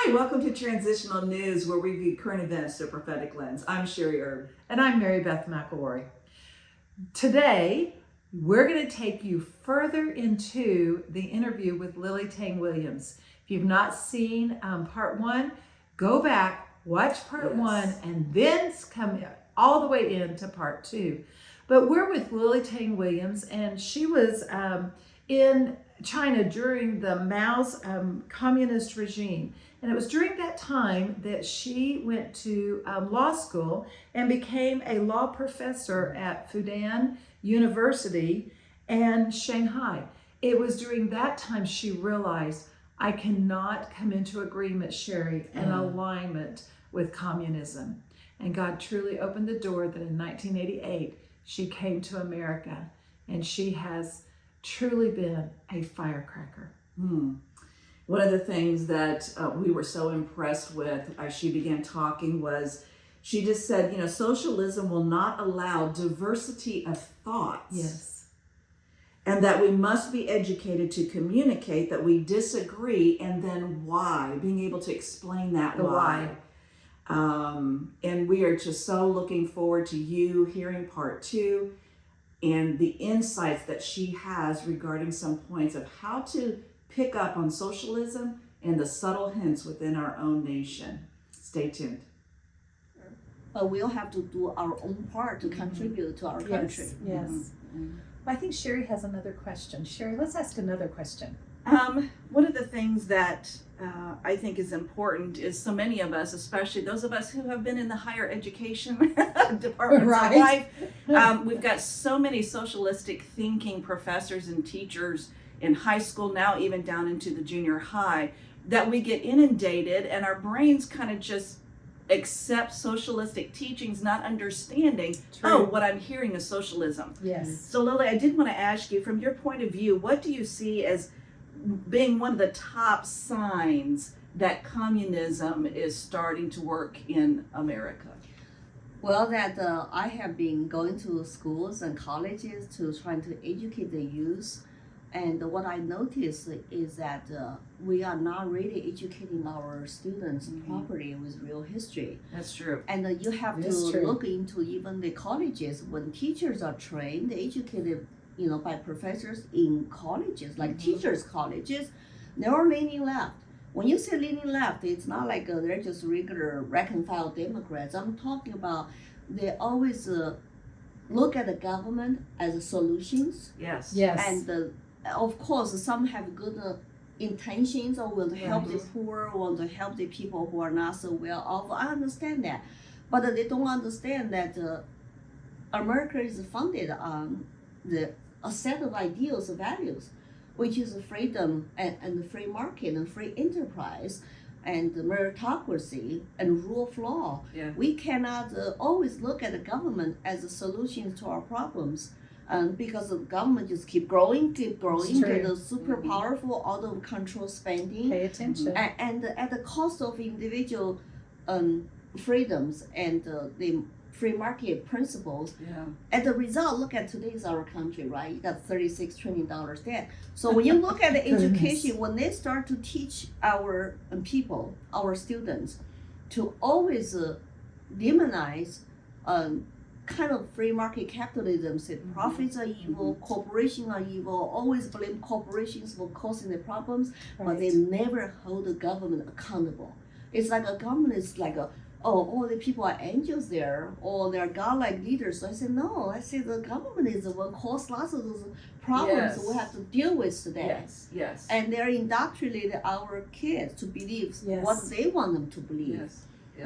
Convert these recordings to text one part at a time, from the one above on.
Hi, welcome to Transitional News, where we review current events through a prophetic lens. I'm Sherry Erb. And I'm Mary Beth McElroy. Today, we're going to take you further into the interview with Lily Tang Williams. If you've not seen part one, go back, watch part one, and then come all the way into part two. But we're with Lily Tang Williams, and she was in China during the Mao's communist regime. And it was during that time that she went to law school and became a law professor at Fudan University in Shanghai. It was during that time she realized, I cannot come into agreement, Sherry, and alignment with communism. And God truly opened the door that in 1988, she came to America, and she has truly been a firecracker. One of the things that we were so impressed with as she began talking was, she just said, socialism will not allow diversity of thoughts. Yes. And that we must be educated to communicate that we disagree, and then why, being able to explain that why. And we are just so looking forward to you hearing part two and the insights that she has regarding some points of how to pick up on socialism and the subtle hints within our own nation. Stay tuned. But we'll have to do our own part to contribute to our country. Yes. Well, I think Sherry has another question. Sherry, let's ask another question. One of the things that I think is important is so many of us, especially those of us who have been in the higher education departments of life, we've got so many socialistic thinking professors and teachers in high school, now even down into the junior high, that we get inundated and our brains kind of just accept socialistic teachings, not understanding, what I'm hearing is socialism. Yes. So Lily, I did want to ask you, from your point of view, what do you see as being one of the top signs that communism is starting to work in America? Well, that I have been going to schools and colleges to trying to educate the youth. And what I noticed is that we are not really educating our students properly with real history. That's true. And you have to look into even the colleges when teachers are trained, educated, by professors in colleges, like teachers' colleges, they're leaning left. When you say leaning left, it's not like they're just regular rank-and-file Democrats. I'm talking about they always look at the government as solutions. Yes. And of course, some have good intentions or want to help the poor, want to help the people who are not so well off. I understand that. But they don't understand that America is founded on a set of ideals, values, which is freedom and the free market and free enterprise and meritocracy and rule of law. Yeah. We cannot always look at the government as a solution to our problems. Because the government just keep growing, get super powerful, out of control spending. Pay attention. And at the cost of individual freedoms and the free market principles. Yeah. As a result, look at today's our country, right? You got $36 trillion debt. So when you look at the education, when they start to teach our people, our students, to always demonize kind of free market capitalism, said profits are evil, corporations are evil, always blame corporations for causing the problems, but they never hold the government accountable. It's like a government is like all the people are angels there, or they're godlike leaders. So I said, no, the government is the one caused lots of those problems we have to deal with today. Yes. And they're indoctrinating our kids to believe what they want them to believe. Yes. Yeah.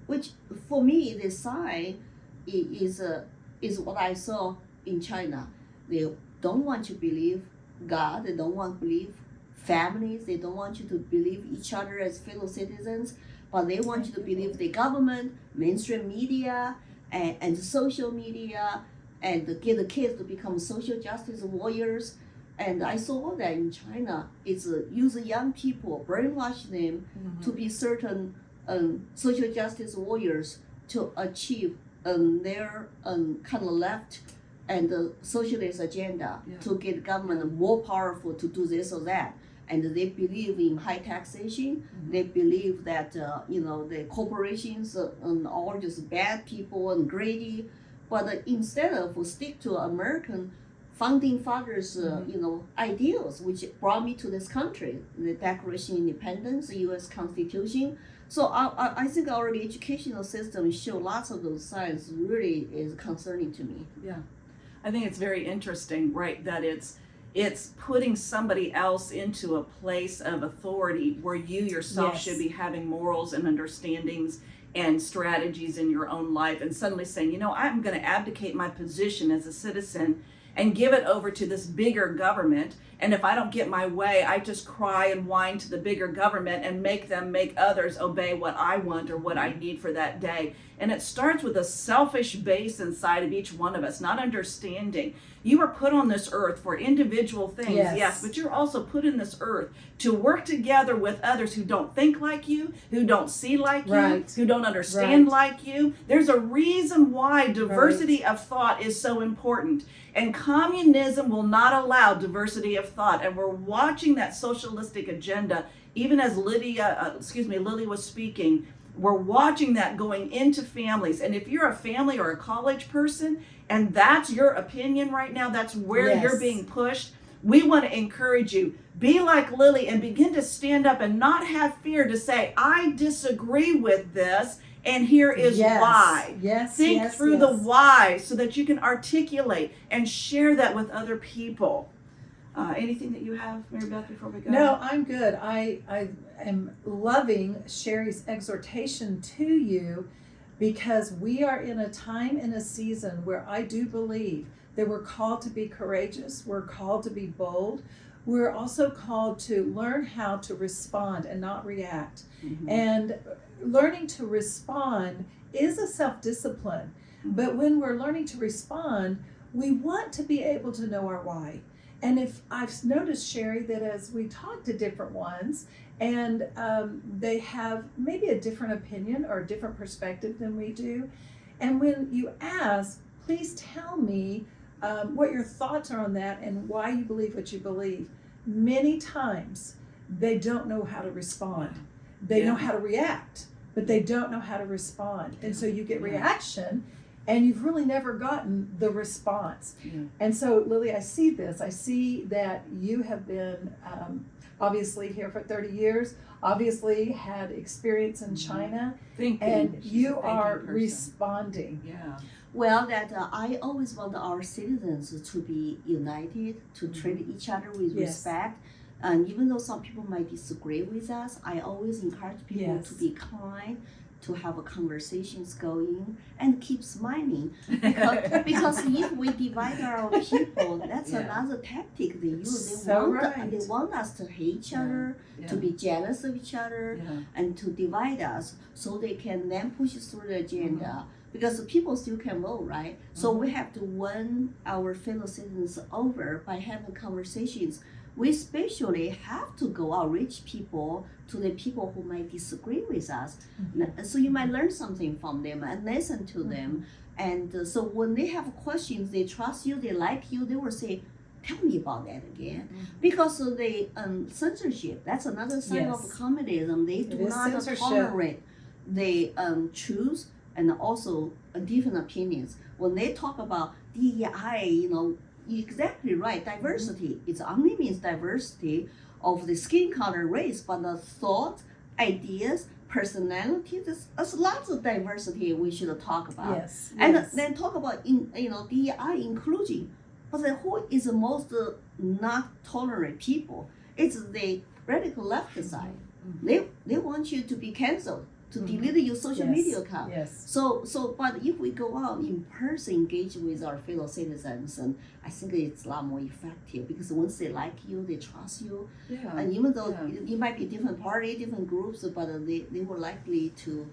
Which for me, the sign is what I saw in China. They don't want you to believe God. They don't want to believe families. They don't want you to believe each other as fellow citizens, but they want you to believe the government, mainstream media, and social media, and get the kids to become social justice warriors. And I saw that in China. It's use young people, brainwash them to be certain social justice warriors to achieve their kind of left and the socialist agenda to get government more powerful to do this or that. and they believe in high taxation. They believe that the corporations are all just bad people and greedy. But instead of stick to American founding fathers, ideals, which brought me to this country, the Declaration of Independence, the U.S. Constitution. So I think our educational system show lots of those signs. Really is concerning to me. Yeah, I think it's very interesting, right? That it's putting somebody else into a place of authority where you yourself should be having morals and understandings and strategies in your own life, and suddenly saying, I'm going to abdicate my position as a citizen and give it over to this bigger government. And if I don't get my way, I just cry and whine to the bigger government and make others obey what I want or what I need for that day. And it starts with a selfish base inside of each one of us, not understanding. You were put on this earth for individual things, yes, but you're also put in this earth to work together with others who don't think like you, who don't see like you, who don't understand like you. There's a reason why diversity of thought is so important. And communism will not allow diversity of thought. And we're watching that socialistic agenda, even as Lily was speaking, we're watching that going into families. And if you're a family or a college person, and that's your opinion right now, that's where you're being pushed, we want to encourage you. Be like Lily and begin to stand up and not have fear to say, I disagree with this, and here is why. Think through the why so that you can articulate and share that with other people. Anything that you have, Mary Beth, before we go? No, I'm good. I am loving Sherry's exhortation to you, because we are in a time and a season where I do believe that we're called to be courageous, we're called to be bold, we're also called to learn how to respond and not react. And learning to respond is a self-discipline, but when we're learning to respond, we want to be able to know our why. And if I've noticed, Sherry, that as we talk to different ones, and they have maybe a different opinion or a different perspective than we do, and when you ask, please tell me what your thoughts are on that and why you believe what you believe, many times they don't know how to respond. They know how to react, but they don't know how to respond. And so you get reaction, and you've really never gotten the response. And so, Lily, I see this. I see that you have been obviously here for 30 years, obviously had experience in China, and you are responding. Well, that I always want our citizens to be united, to treat each other with respect. And even though some people might disagree with us, I always encourage people to be kind, to have conversations going, and keep smiling. Because if we divide our people, that's another tactic they use. They want us to hate each other, to be jealous of each other, and to divide us so they can then push through the agenda. Because people still can vote, right? So we have to win our fellow citizens over by having conversations. We especially have to go out, reach people, to the people who might disagree with us. So you might learn something from them and listen to them. And so when they have questions, they trust you, they like you, they will say, tell me about that again. Because of the censorship, that's another sign of communism. They do not tolerate the truth and also different opinions. When they talk about DEI, exactly right, diversity. It only means diversity of the skin color, race, but the thought, ideas, personality, there's lots of diversity we should talk about. And then talk about DEI inclusion. But then who is the most not tolerant people? It's the radical left side. They want you to be canceled, to delete your social media account. But if we go out in person, engage with our fellow citizens, and I think it's a lot more effective, because once they like you, they trust you. And even though it might be different party, different groups, but they were likely to,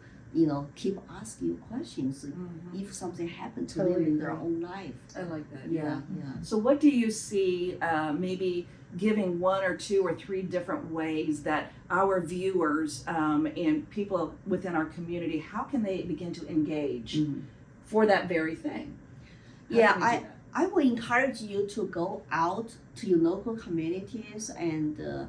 keep asking you questions if something happened to them in their own life. I like that. So what do you see maybe giving one or two or three different ways that our viewers and people within our community, how can they begin to engage for that very thing? I would encourage you to go out to your local communities and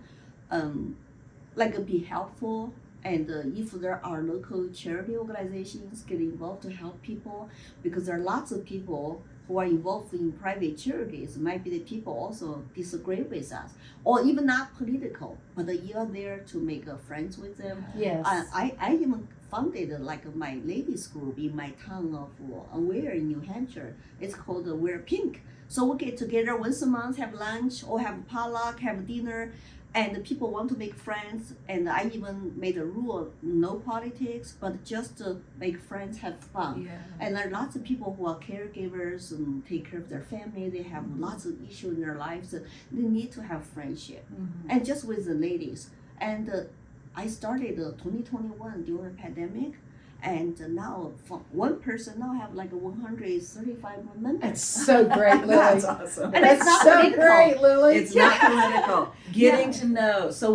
like be helpful. And if there are local charity organizations get involved to help people, because there are lots of people who are involved in private charities, might be the people also disagree with us, or even not political, but you are there to make friends with them. Yes. I even founded like my ladies group in my town of Ware in New Hampshire. It's called Wear Pink. So we get together once a month, have lunch or have potluck, have dinner, and the people want to make friends. And I even made a rule: no politics, but just to make friends, have fun. Yeah. And there are lots of people who are caregivers and take care of their family. They have lots of issues in their lives. They need to have friendship, and just with the ladies. And I started 2021 during the pandemic, and now one person now have like 135 members. That's so great, Lily. That's awesome. And That's it's not so political. great, Lily. It's not political. Getting to know. So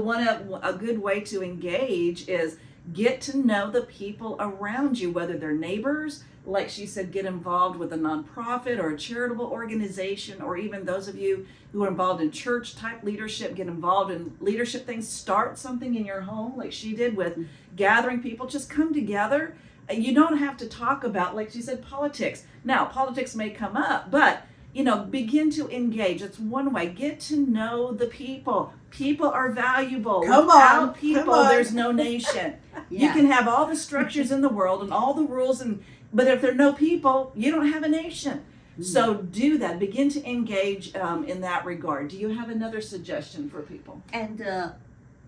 a good way to engage is get to know the people around you, whether they're neighbors, like she said, get involved with a nonprofit or a charitable organization, or even those of you who are involved in church type leadership, get involved in leadership things. Start something in your home like she did with gathering people. Just come together. You don't have to talk about, like she said, politics. Now, politics may come up, but begin to engage. It's one way. Get to know the people. People are valuable. Without people, there's no nation. You can have all the structures in the world and all the rules, but if there are no people, you don't have a nation. So do that. Begin to engage in that regard. Do you have another suggestion for people? And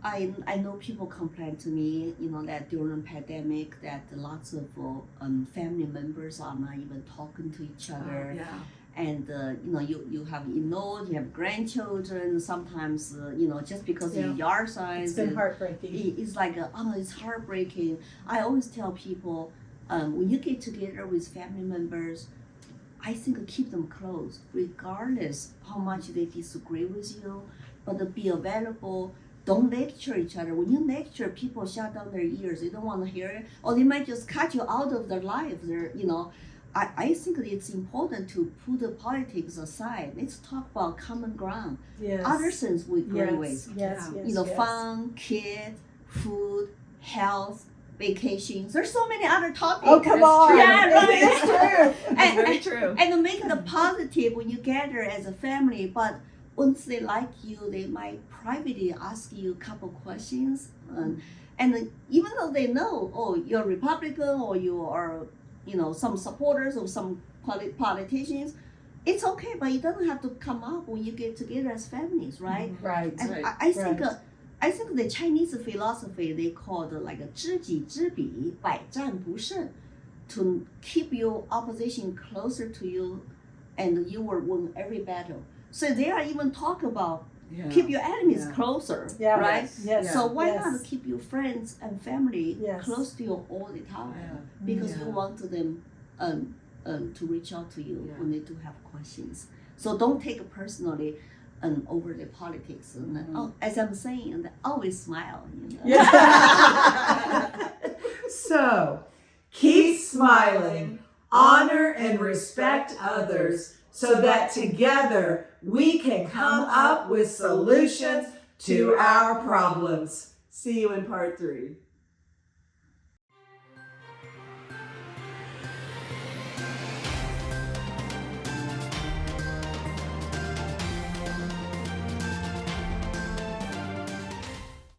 I know people complain to me, that during the pandemic that lots of family members are not even talking to each other. Yeah. And you have in-laws, you have grandchildren. Sometimes just because of yard size, It's been heartbreaking. it's like it's heartbreaking. I always tell people when you get together with family members, I think keep them close, regardless how much they disagree with you. But be available. Don't lecture each other. When you lecture, people shut down their ears. They don't want to hear it, or they might just cut you out of their life. I think it's important to put the politics aside. Let's talk about common ground. Yes. Other things we agree with. Yes. Fun, kids, food, health, vacations. There's so many other topics. Oh, come on. Yeah, right. It's true. That's very true. And make it a positive when you gather as a family. But once they like you, they might privately ask you a couple questions. And even though they know, you're Republican or you are, some supporters of some politicians, it's okay. But it doesn't have to come up when you get together as families, right? Right. And Right. I think the Chinese philosophy they call it like a 知己知彼，百战不胜, to keep your opposition closer to you, and you will win every battle. So they are even talk about keep your enemies closer, right? Yes. So why not keep your friends and family Yes. close to you all the time? Because you want them to reach out to you when they do have questions. So don't take it personally. Over the politics, and as I'm saying, and always smile. So, keep smiling, honor and respect others, so that together we can come up with solutions to our problems. See you in part 3.